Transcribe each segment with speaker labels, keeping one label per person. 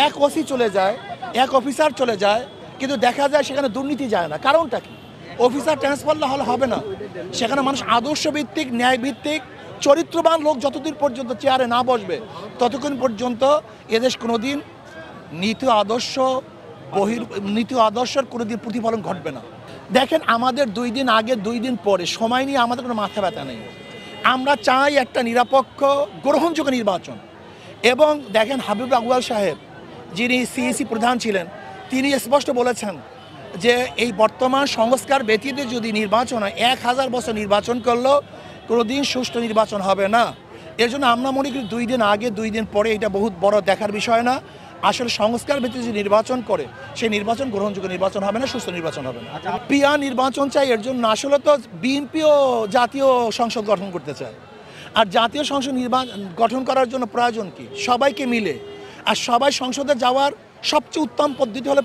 Speaker 1: এক ওসি চলে যায়, এক অফিসার চলে যায়, কিন্তু দেখা যায় সেখানে দুর্নীতি যায় না। কারণটা কি? অফিসার ট্রান্সফার হলে হবে না। সেখানে মানুষ আদর্শভিত্তিক, ন্যায়ভিত্তিক, চরিত্রবান লোক যতদিন পর্যন্ত চেয়ারে না বসবে ততক্ষণ পর্যন্ত এদেশ কোনোদিন নীতি আদর্শের কোনোদিন প্রতিফলন ঘটবে না। দেখেন, আমাদের 2 দিন আগে 2 দিন পরে সময় নিয়ে আমাদের কোনো মাথা ব্যথা নেই। আমরা চাই একটা নিরপেক্ষ গ্রহণযোগ্য নির্বাচন। এবং দেখেন, হাবিব আউয়াল সাহেব যিনি সিইসি প্রধান ছিলেন, তিনি স্পষ্ট বলেছেন যে এই বর্তমান সংস্কার ব্যতীত যদি নির্বাচন হয়, 1000 বছর নির্বাচন করলেও কোনোদিন সুষ্ঠু নির্বাচন হবে না। এর জন্য আমরা মনে করি 2 দিন আগে 2 দিন পরে এটা বহুত বড় দেখার বিষয় না। আসলে সংস্কার ভিত্তিক যে নির্বাচন করে সেই নির্বাচন গ্রহণযোগ্য নির্বাচন হবে না, সুস্থ নির্বাচন হবে না। পিয়ার নির্বাচন চাই, এর জন্য আসলে তো বিএনপিও জাতীয় সংসদ গঠন করতে চায়। আর জাতীয় সংসদ গঠন করার জন্য প্রয়োজন কি? সবাইকে মিলে, আর সবাই সংসদে যাওয়ার সবচেয়ে উত্তম পদ্ধতি হলো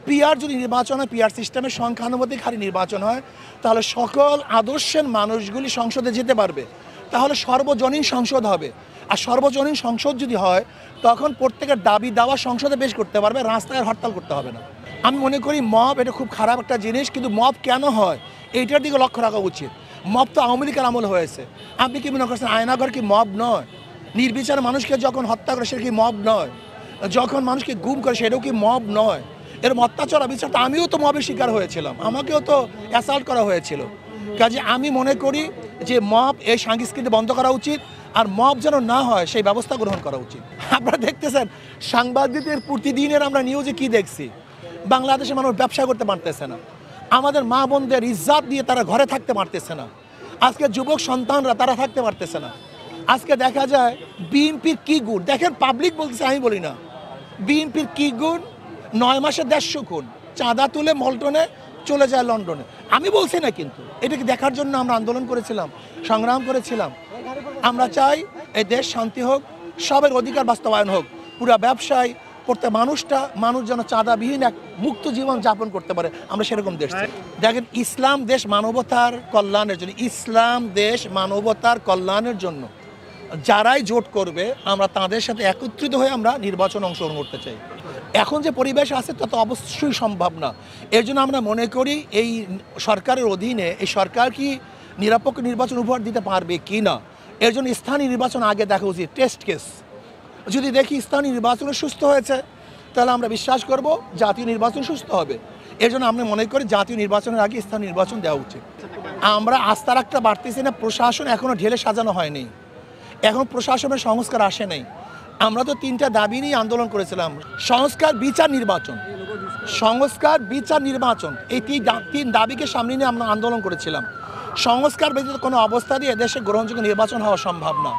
Speaker 1: পিয়ার যদি নির্বাচন হয়, পিয়ার সিস্টেমের সংখ্যানুপাতিক হারে নির্বাচন হয়, তাহলে সকল আদর্শের মানুষগুলি সংসদে যেতে পারবে। তাহলে সর্বজনীন সংসদ হবে। আর সর্বজনীন সংসদ যদি হয়, তখন প্রত্যেকের দাবি দাওয়া সংসদে পেশ করতে পারবে, রাস্তায় হরতাল করতে হবে না। আমি মনে করি মব এটা খুব খারাপ একটা জিনিস, কিন্তু মব কেন হয় এইটার দিকে লক্ষ্য রাখা উচিত। মব তো আওয়ামী লীগের আমল হয়েছে। আপনি কি মনে করছেন আয়নাঘর কি মব নয়? নির্বিচার মানুষকে যখন হত্যা করে সেটা কি মব নয়? যখন মানুষকে গুম করে সেটাও কি মব নয়? এরকম অত্যাচার অবিচার তো আমিও তো মবের শিকার হয়েছিলাম, আমাকেও তো অ্যাসাল্ট করা হয়েছিল। কাজে আমি মনে করি যে মব এই সংস্কৃতি বন্ধ করা উচিত, আর মব যেন না হয় সেই ব্যবস্থা গ্রহণ করা উচিত। আপনারা দেখতেছেন সাংবাদিকদের প্রতিদিনের আমরা নিউজে কি দেখছি, বাংলাদেশের মানুষ ব্যবসা করতে পারতেছে না, আমাদের মা বোনদের ইজ্জত দিয়ে তারা ঘরে থাকতে পারতেছে না, আজকে যুবক সন্তানরা তারা থাকতে পারতেছে না। আজকে দেখা যায় বিএনপির কি গুণ, দেখেন পাবলিক বলতেছে, আমি বলি না, বিএনপির কি গুণ, 9 মাসে 150 খুন, চাঁদা তুলে মল্টনে চলে যায় লন্ডনে। আমি বলছি না, কিন্তু এটাকে দেখার জন্য আমরা আন্দোলন করেছিলাম, সংগ্রাম করেছিলাম। আমরা চাই এই দেশ শান্তি হোক, সবের অধিকার বাস্তবায়ন হোক, পুরা ব্যবসায় প্রত্যেক মানুষ যেন চাঁদাবিহীন এক মুক্ত জীবন যাপন করতে পারে, আমরা সেরকম দেশ চাই। দেখেন, ইসলাম দেশ মানবতার কল্যাণের জন্য, ইসলাম দেশ মানবতার কল্যাণের জন্য যারাই জোট করবে আমরা তাদের সাথে একত্রিত হয়ে আমরা নির্বাচন অংশগ্রহণ করতে চাই। এখন যে পরিবেশ আছে তা তো অবশ্যই সম্ভব না। এর জন্য আমরা মনে করি এই সরকারের অধীনে এই সরকার কি নিরপেক্ষ নির্বাচন উপহার দিতে পারবে কি না, এর জন্য স্থানীয় নির্বাচন আগে দেখা উচিত, টেস্ট কেস। যদি দেখি স্থানীয় নির্বাচনে সুস্থ হয়েছে, তাহলে আমরা বিশ্বাস করব জাতীয় নির্বাচন সুস্থ হবে। এর জন্য আমরা মনে করি জাতীয় নির্বাচনের আগে স্থানীয় নির্বাচন দেওয়া উচিত। আমরা আস্থা রাখতে পারতেছি না, প্রশাসন এখনও ঢেলে সাজানো হয়নি, এখন প্রশাসনের সংস্কার আসে নাই। আমরা তো 3টা দাবি নিয়ে আন্দোলন করেছিলাম, সংস্কার, বিচার, নির্বাচন। সংস্কার, বিচার, নির্বাচন, এই 3 দাবিকে সামনে নিয়ে আমরা আন্দোলন করেছিলাম। সংস্কার ব্যতীত কোনো অবস্থা দিয়ে দেশে গ্রহণযোগ্য নির্বাচন হওয়া সম্ভব না।